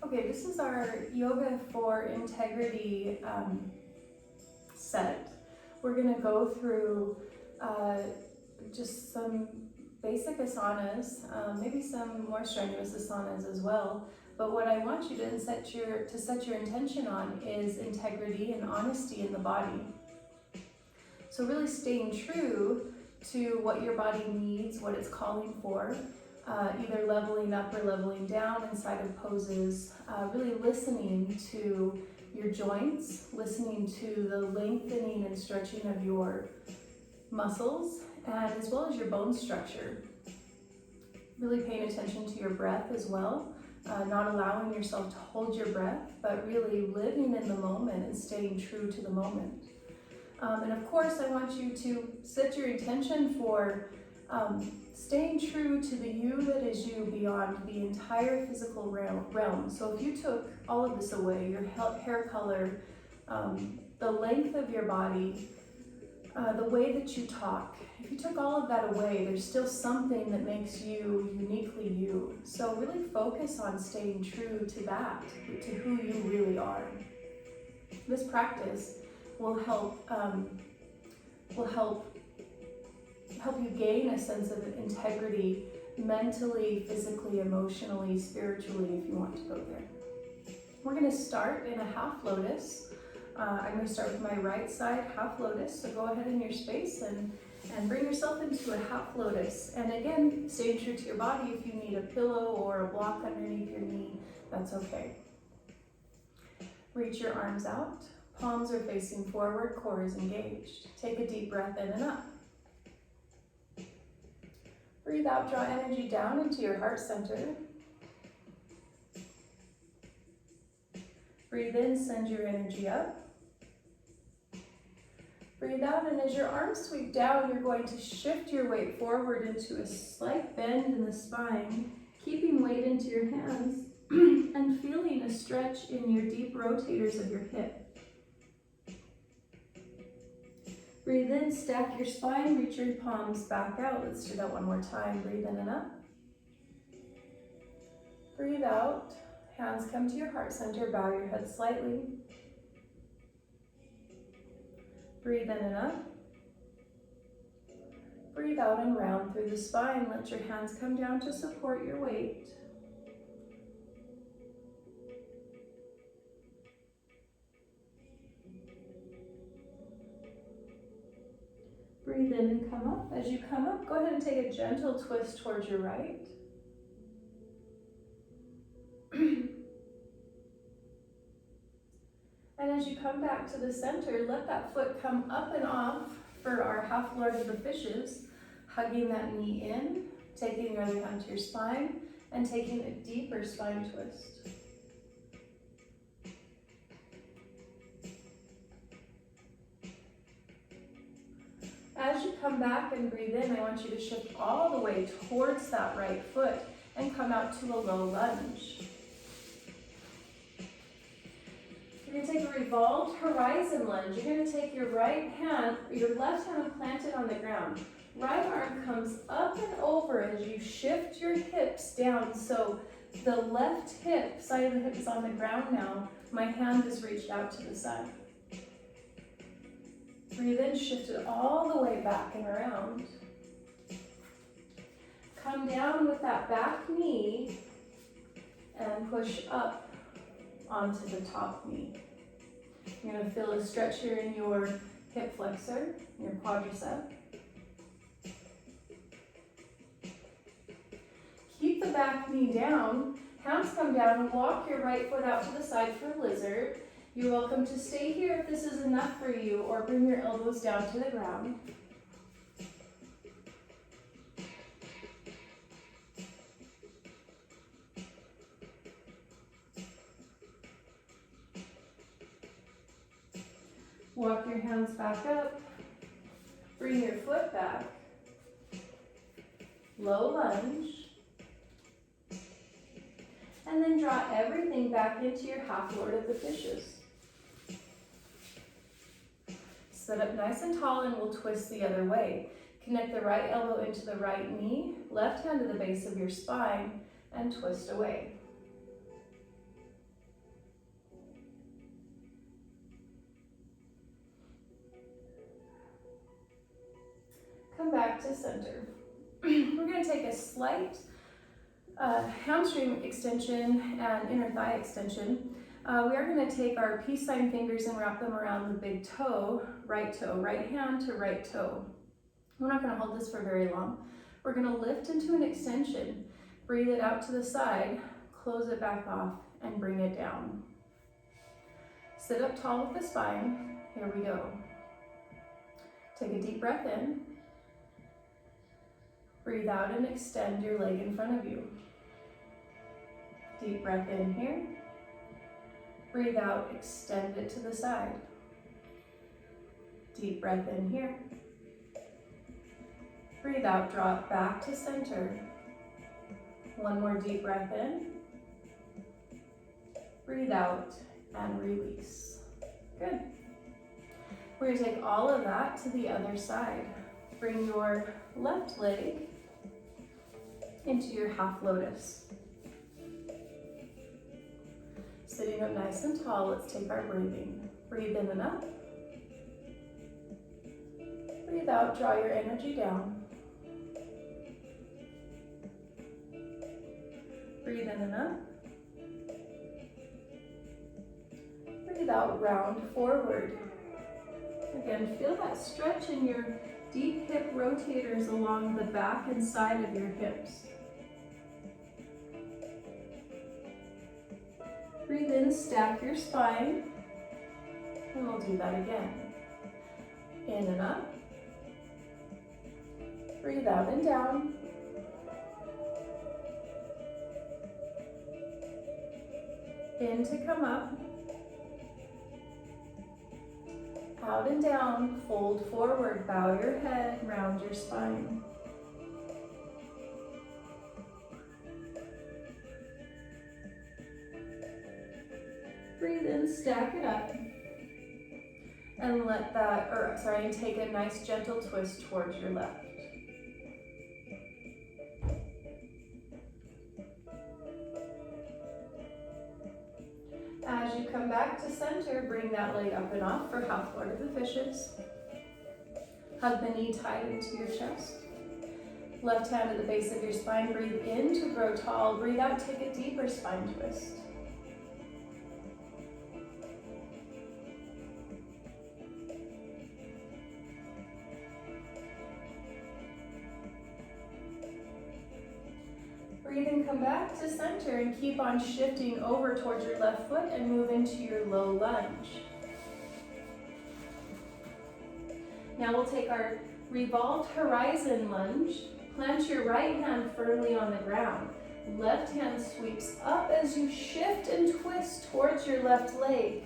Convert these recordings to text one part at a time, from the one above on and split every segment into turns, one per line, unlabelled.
Okay, this is our yoga for integrity set. We're going to go through just some basic asanas, maybe some more strenuous asanas as well. But what I want you to set your intention on is integrity and honesty in the body. So really staying true to what your body needs, what it's calling for, either leveling up or leveling down inside of poses, really listening to your joints, listening to the lengthening and stretching of your muscles, and as well as your bone structure. Really paying attention to your breath as well, not allowing yourself to hold your breath, but really living in the moment and staying true to the moment. And of course, I want you to set your intention for staying true to the you that is you beyond the entire physical realm. So if you took all of this away, your hair color, the length of your body, the way that you talk, if you took all of that away, there's still something that makes you uniquely you. So really focus on staying true to that, to who you really are. This practice will help you gain a sense of integrity mentally, physically, emotionally, spiritually, if you want to go there. We're going to start in a half lotus. I'm going to start with my right side half lotus. So go ahead in your space and bring yourself into a half lotus. And again, stay true to your body. If you need a pillow or a block underneath your knee, that's okay. Reach your arms out. Palms are facing forward, core is engaged. Take a deep breath in and up. Breathe out, draw energy down into your heart center. Breathe in, send your energy up. Breathe out, and as your arms sweep down, you're going to shift your weight forward into a slight bend in the spine, keeping weight into your hands and feeling a stretch in your deep rotators of your hip. Breathe in, stack your spine, reach your palms back out. Let's do that one more time. Breathe in and up. Breathe out. Hands come to your heart center. Bow your head slightly. Breathe in and up. Breathe out and round through the spine. Let your hands come down to support your weight. Breathe in and come up. As you come up, go ahead and take a gentle twist towards your right. And as you come back to the center, let that foot come up and off for our half Lord of the Fishes, hugging that knee in, taking your other hand to your spine, and taking a deeper spine twist. As you come back and breathe in, I want you to shift all the way towards that right foot and come out to a low lunge. You're going to take a revolved horizon lunge. You're going to take your right hand, your left hand planted on the ground. Right arm comes up and over as you shift your hips down. So the left hip, side of the hip is on the ground now. My hand is reached out to the side. Breathe in, shift it all the way back and around. Come down with that back knee and push up onto the top knee. You're going to feel a stretch here in your hip flexor, your quadricep. Keep the back knee down. Hands come down and walk your right foot out to the side for a lizard. You're welcome to stay here if this is enough for you, or bring your elbows down to the ground. Walk your hands back up. Bring your foot back. Low lunge. And then draw everything back into your half Lord of the Fishes. Sit up nice and tall and we'll twist the other way. Connect the right elbow into the right knee, left hand to the base of your spine, and twist away. come back to center. We're going to take a slight hamstring extension and inner thigh extension. We are going to take our peace sign fingers and wrap them around the big toe, right hand to right toe. We're not going to hold this for very long. We're going to lift into an extension, breathe it out to the side, close it back off, and bring it down. Sit up tall with the spine. Here we go. Take a deep breath in. Breathe out and extend your leg in front of you. Deep breath in here. Breathe out, extend it to the side. Deep breath in here. Breathe out, draw it back to center. One more deep breath in. Breathe out and release. Good. We're going to take all of that to the other side. Bring your left leg into your half lotus. Sitting up nice and tall, let's take our breathing. Breathe in and up. Breathe out, draw your energy down. Breathe in and up. Breathe out, round forward. Again, feel that stretch in your deep hip rotators along the back and side of your hips. Breathe in, stack your spine, and we'll do that again. In and up. Breathe out and down. In to come up. Out and down, fold forward, bow your head, round your spine. Breathe in, stack it up, and and take a nice gentle twist towards your left. As you come back to center, bring that leg up and off for half Lord of the Fishes. Hug the knee tight into your chest. Left hand at the base of your spine, breathe in to grow tall. Breathe out, take a deeper spine twist. Breathe and come back to center and keep on shifting over towards your left foot and move into your low lunge. Now we'll take our revolved horizon lunge. Plant your right hand firmly on the ground. Left hand sweeps up as you shift and twist towards your left leg.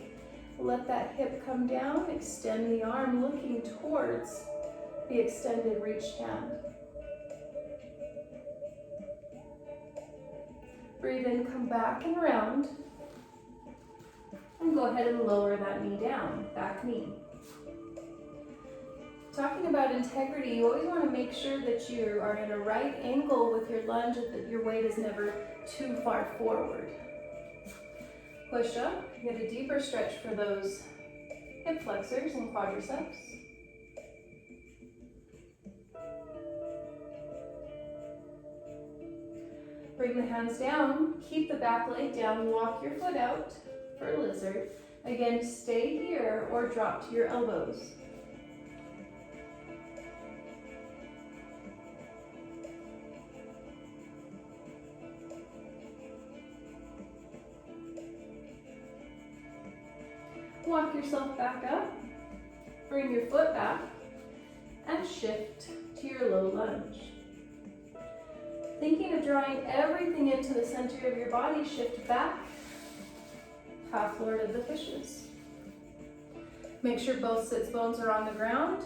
Let that hip come down, extend the arm looking towards the extended reached hand. Breathe in, come back and round. And go ahead and lower that knee down, back knee. Talking about integrity, you always want to make sure that you are in a right angle with your lunge, that your weight is never too far forward. Push up, get a deeper stretch for those hip flexors and quadriceps. Bring the hands down, keep the back leg down, walk your foot out for lizard. Again, stay here or drop to your elbows. Walk yourself back up, bring your foot back, and shift to your low lunge. Thinking of drawing everything into the center of your body, shift back, half Lord of the Fishes. Make sure both sits bones are on the ground.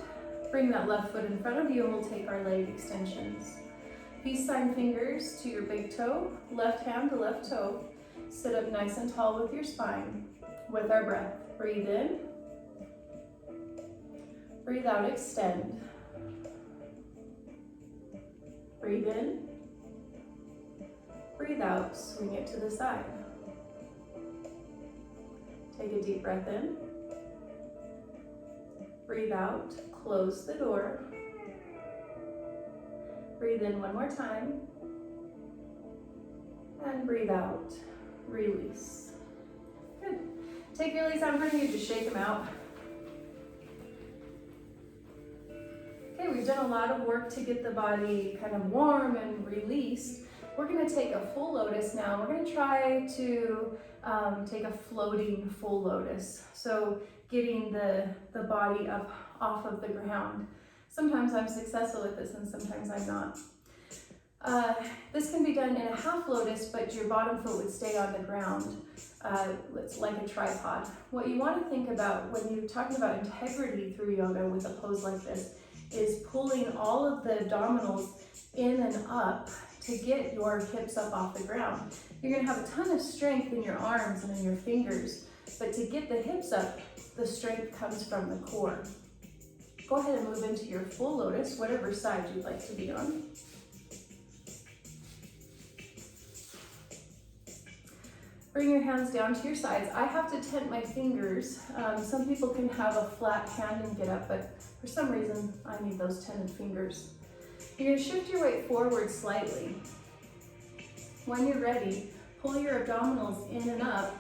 Bring that left foot in front of you and we'll take our leg extensions. Peace sign fingers to your big toe, left hand to left toe. Sit up nice and tall with your spine. With our breath, breathe in. Breathe out, extend. Breathe in. Breathe out, swing it to the side. Take a deep breath in. Breathe out, close the door. Breathe in one more time. And breathe out. Release. Good. Take your legs out in front of you, just shake them out. Okay, we've done a lot of work to get the body kind of warm and released. We're gonna take a full lotus now. We're gonna try to take a floating full lotus. So getting the body up off of the ground. Sometimes I'm successful with this and sometimes I'm not. This can be done in a half lotus, but your bottom foot would stay on the ground. It's like a tripod. What you want to think about when you're talking about integrity through yoga with a pose like this is pulling all of the abdominals in and up to get your hips up off the ground. You're going to have a ton of strength in your arms and in your fingers, but to get the hips up, the strength comes from the core. Go ahead and move into your full lotus, whatever side you'd like to be on. Bring your hands down to your sides. I have to tent my fingers. Some people can have a flat hand and get up, but for some reason, I need those tented fingers. You're gonna shift your weight forward slightly. When you're ready, pull your abdominals in and up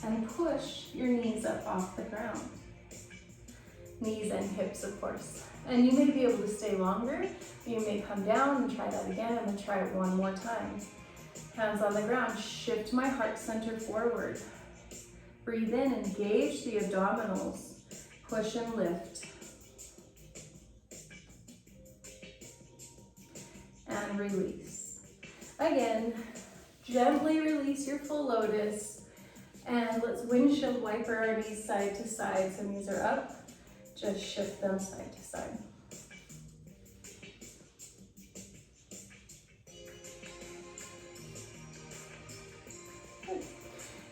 and push your knees up off the ground. Knees and hips, of course. And you may be able to stay longer. You may come down and try that again and then try it one more time. Hands on the ground, shift my heart center forward. Breathe in, engage the abdominals. Push and lift. And release. Again, gently release your full lotus. And let's windshield wiper our knees side to side. So knees are up, just shift them side to side.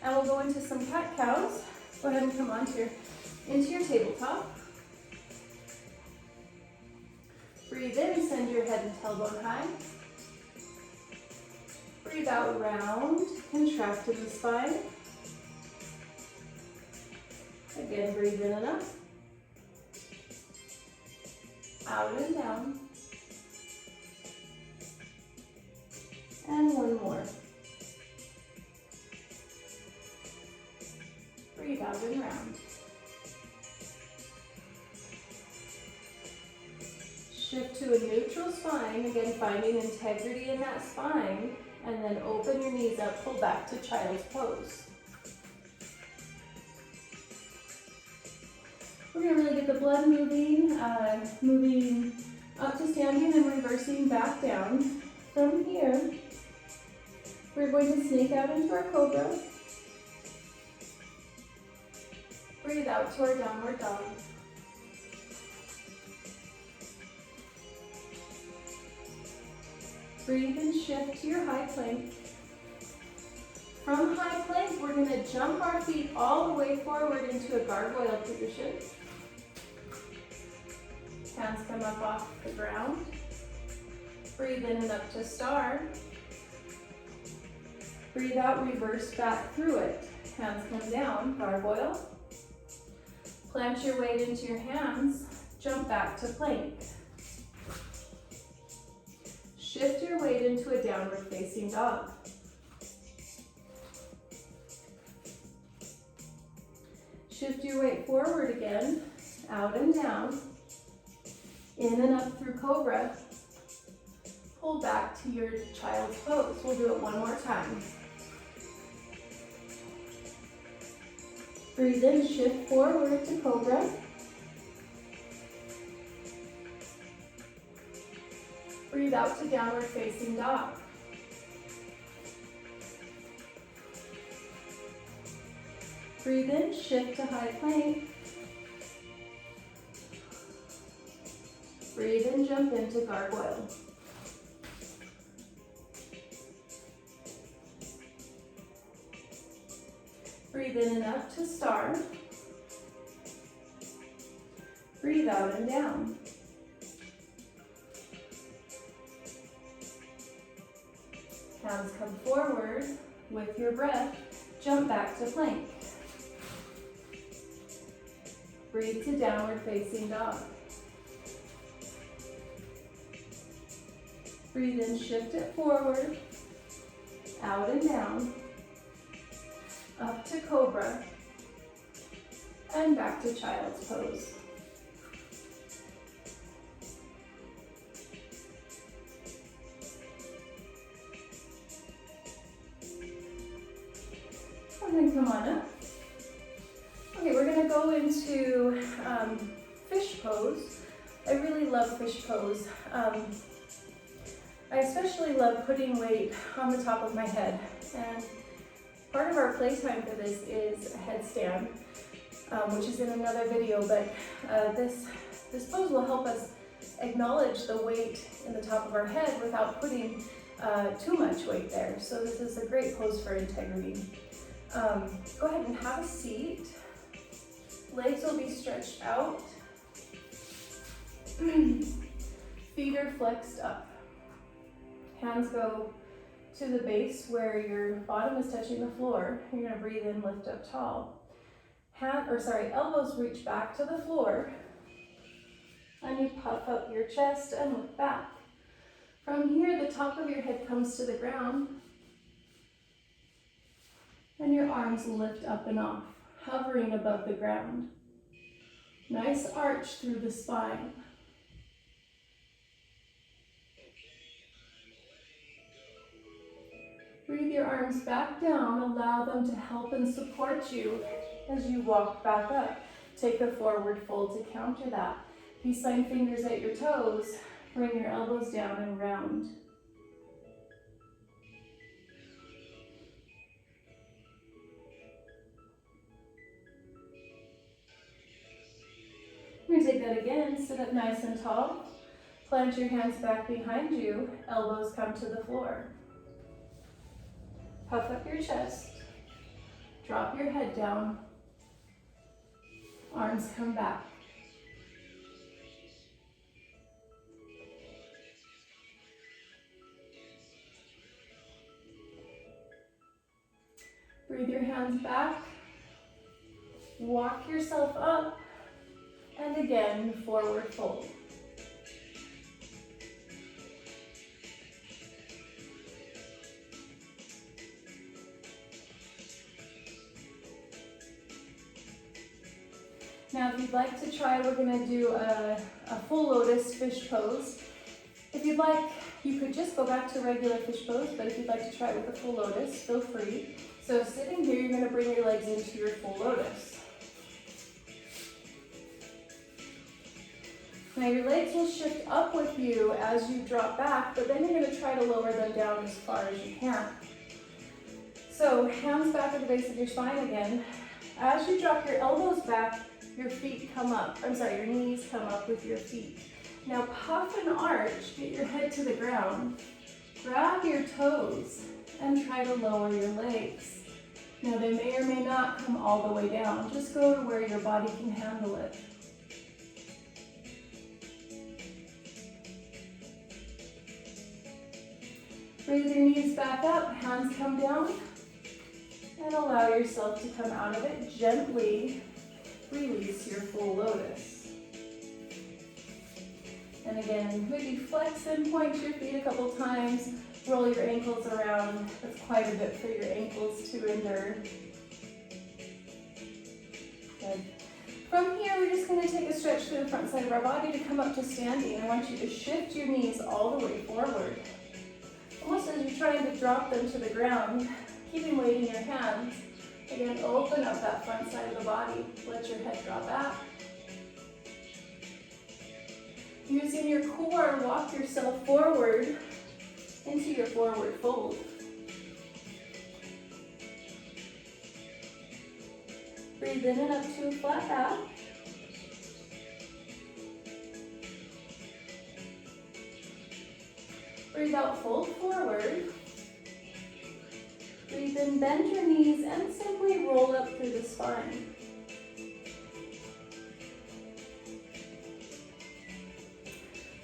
And we'll go into some cat-cows. Go ahead and come into your tabletop. Breathe in, send your head and tailbone high. Breathe out, round, contract in the spine. Again, breathe in and up. Out and down. And one more. Breathe out and round. Shift to a neutral spine, again finding integrity in that spine, and then open your knees up, pull back to child's pose. We're going to really get the blood moving, moving up to standing and reversing back down. From here, we're going to snake out into our cobra. Breathe out to our downward dog. Breathe and shift to your high plank. From high plank, we're going to jump our feet all the way forward into a gargoyle position. Hands come up off the ground. Breathe in and up to star. Breathe out, reverse back through it. Hands come down, gargoyle. Plant your weight into your hands, jump back to plank. Shift your weight into a downward facing dog. Shift your weight forward again, out and down, in and up through cobra. Pull back to your child's pose. We'll do it one more time. Breathe in, shift forward to cobra. Breathe out to downward facing dog. Breathe in, shift to high plank. Breathe in, jump into gargoyle. Breathe in and up to star. Breathe out and down. Hands come forward with your breath. Jump back to plank. Breathe to downward facing dog. Breathe in, shift it forward, out and down, up to cobra, and back to child's pose. And then come on up. Okay, we're gonna go into fish pose. I really love fish pose. I especially love putting weight on the top of my head. And part of our playtime for this is a headstand, which is in another video, but this pose will help us acknowledge the weight in the top of our head without putting too much weight there. So this is a great pose for integrity. Go ahead and have a seat. Legs will be stretched out. Feet are flexed up. Hands go to the base where your bottom is touching the floor. You're gonna breathe in, lift up tall. Elbows reach back to the floor. And you puff up your chest and look back. From here, the top of your head comes to the ground. And your arms lift up and off, hovering above the ground. Nice arch through the spine. Breathe your arms back down, allow them to help and support you as you walk back up. Take a forward fold to counter that. Peace sign fingers at your toes, bring your elbows down and round. We're gonna take that again, sit up nice and tall. Plant your hands back behind you, elbows come to the floor. Puff up your chest, drop your head down, arms come back. Breathe your hands back, walk yourself up, and again, forward fold. Now, if you'd like to try, we're gonna do a full lotus fish pose. If you'd like, you could just go back to regular fish pose, but if you'd like to try with a full lotus, feel free. So sitting here, you're gonna bring your legs into your full lotus. Now your legs will shift up with you as you drop back, but then you're gonna try to lower them down as far as you can. So hands back at the base of your spine again. As you drop your elbows back, your feet come up, your knees come up with your feet. Now puff and arch, get your head to the ground. Grab your toes and try to lower your legs. Now they may or may not come all the way down. Just go to where your body can handle it. Breathe your knees back up, hands come down, and allow yourself to come out of it. Gently release your full lotus. And again, maybe flex and point your feet a couple times, roll your ankles around. That's quite a bit for your ankles to endure. Good. From here, we're just gonna take a stretch through the front side of our body to come up to standing. I want you to shift your knees all the way forward. Almost as you're trying to drop them to the ground, keeping weight in your hands. Again, open up that front side of the body. Let your head drop back. Using your core, walk yourself forward into your forward fold. Breathe in and up to a flat back. Breathe out, fold forward. Breathe in, bend your knees, and simply roll up through the spine.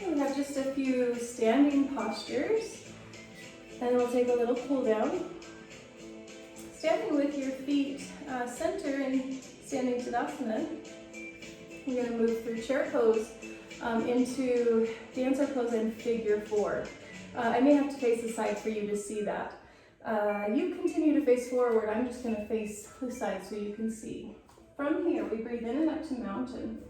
We have just a few standing postures, and we'll take a little cool down. Standing with your feet center in standing Tadasana. We're going to move through chair pose into dancer pose and figure four. I may have to face the side for you to see that. You continue to face forward. I'm just going to face the side so you can see. From here, we breathe in and up to mountain.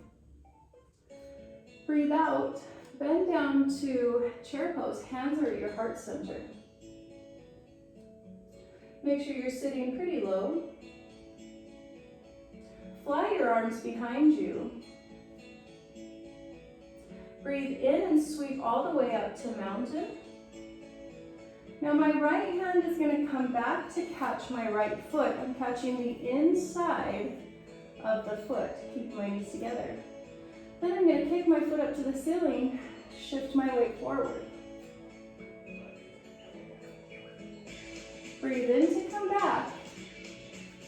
Breathe out, bend down to chair pose. Hands are at your heart center. Make sure you're sitting pretty low. Fly your arms behind you. Breathe in and sweep all the way up to mountain. Now my right hand is going to come back to catch my right foot. I'm catching the inside of the foot, keeping my knees together. Then I'm going to kick my foot up to the ceiling, shift my weight forward. Breathe in to come back.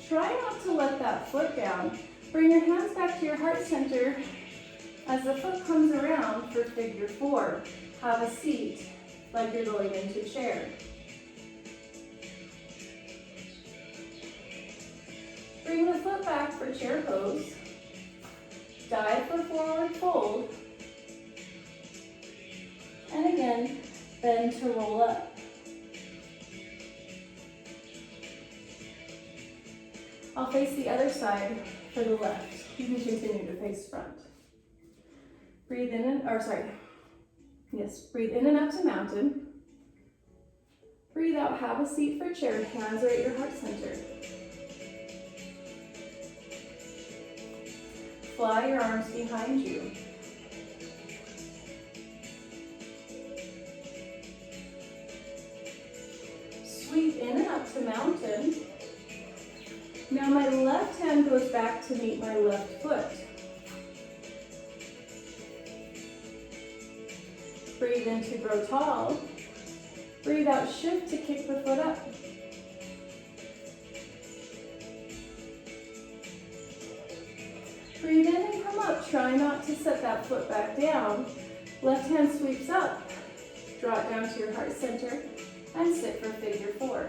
Try not to let that foot down. Bring your hands back to your heart center. As the foot comes around for figure four, have a seat like you're going into chair. Bring the foot back for chair pose. Dive for forward fold. And again, bend to roll up. I'll face the other side for the left. You can continue to face front. Breathe in and, breathe in and up to mountain. Breathe out, have a seat for chair. Hands are at your heart center. Fly your arms behind you. Sweep in and up to mountain. Now my left hand goes back to meet my left foot. Breathe in to grow tall. Breathe out, shift to kick the foot up. Breathe in and come up. Try not to set that foot back down. Left hand sweeps up. Draw it down to your heart center and sit for figure four.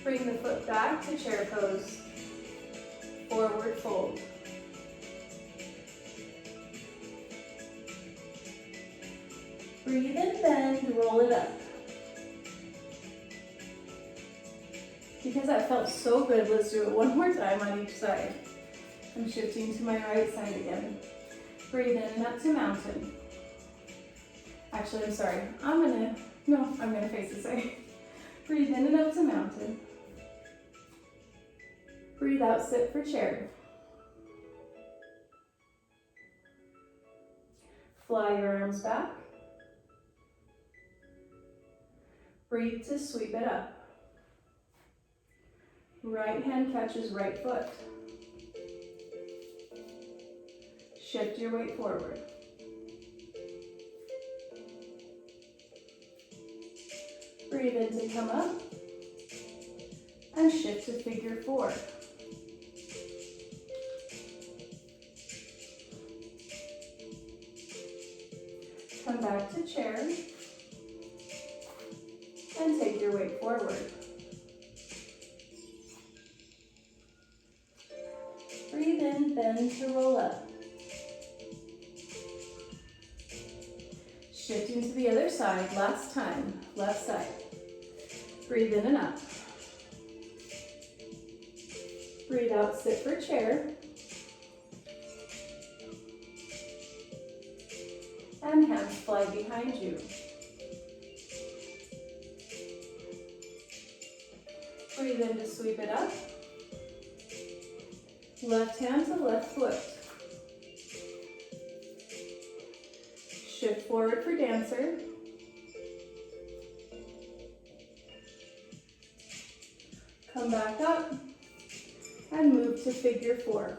Bring the foot back to chair pose. Forward fold. Breathe in, bend, roll it up. Because that felt so good, let's do it one more time on each side. I'm shifting to my right side again. Breathe in and up to mountain. Actually, I'm sorry. I'm gonna face this way. Breathe in and up to mountain. Breathe out, sit for chair. Fly your arms back. Breathe to sweep it up. Right hand catches right foot. Shift your weight forward. Breathe in to come up and shift to figure four. Come back to chair and take your weight forward. Breathe in, bend to roll up. Shifting to the other side, last time, left side. Breathe in and up. Breathe out, sit for chair. And hands fly behind you. Breathe in to sweep it up. Left hand to left foot. Shift forward for dancer. Come back up and move to figure four.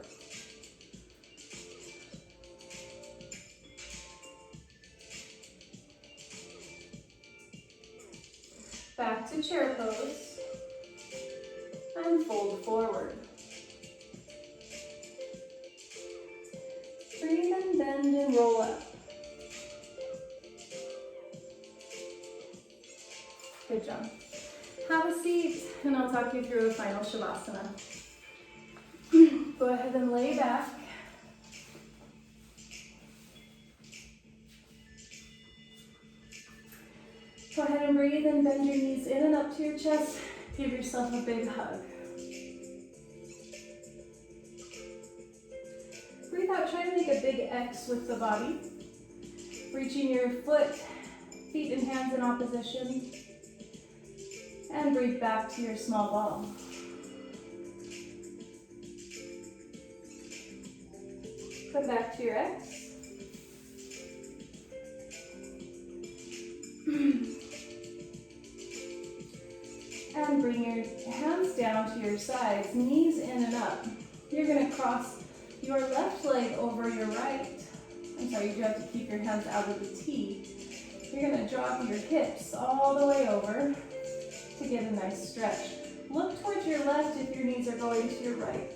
Back to chair pose and fold forward. Breathe and bend and roll up. Good job. Have a seat and I'll talk you through a final Shavasana. Go ahead and lay back. Go ahead and breathe and bend your knees in and up to your chest. Give yourself a big hug. Breathe out, try to make a big X with the body. Reaching your feet and hands in opposition. And breathe back to your small ball. Come back to your X. And bring your hands down to your sides, knees in and up. You're going to cross your left leg over your right. I'm sorry, you do have to keep your hands out of the T. You're going to drop your hips all the way over to get a nice stretch. Look towards your left if your knees are going to your right.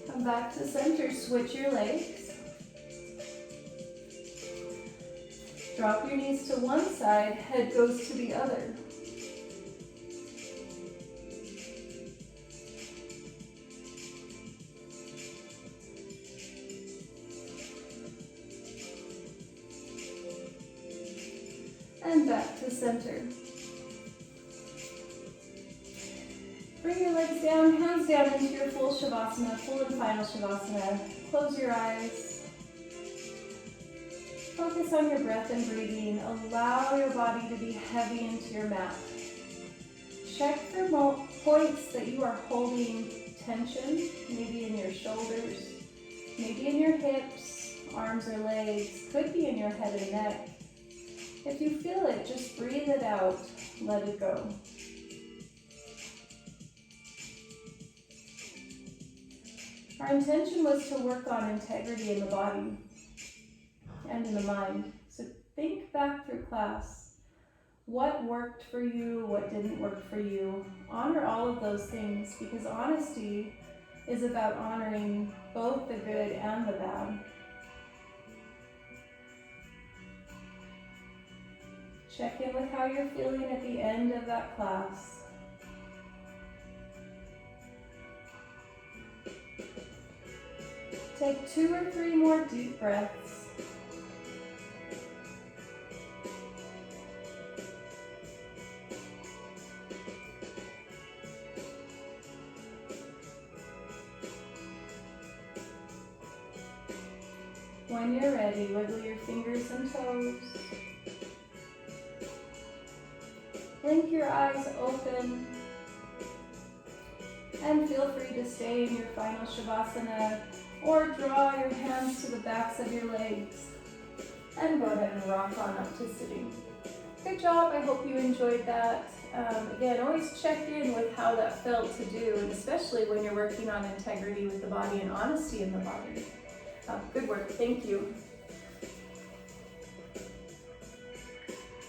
Come back to center, switch your legs. Drop your knees to one side, head goes to the other. And back to center. Bring your legs down, hands down into your full Shavasana, full and final Shavasana. Close your eyes. Focus on your breath and breathing. Allow your body to be heavy into your mat. Check for points that you are holding tension, maybe in your shoulders, maybe in your hips, arms or legs, could be in your head and neck. If you feel it, just breathe it out, let it go. Our intention was to work on integrity in the body and in the mind. So think back through class. What worked for you? What didn't work for you? Honor all of those things, because honesty is about honoring both the good and the bad. Check in with how you're feeling at the end of that class. Take 2 or 3 more deep breaths. When you're ready, wiggle your fingers and toes. Blink your eyes open. And feel free to stay in your final Shavasana or draw your hands to the backs of your legs. And go ahead and rock on up to sitting. Good job, I hope you enjoyed that. Again, always check in with how that felt to do, and especially when you're working on integrity with the body and honesty in the body. Good work, thank you.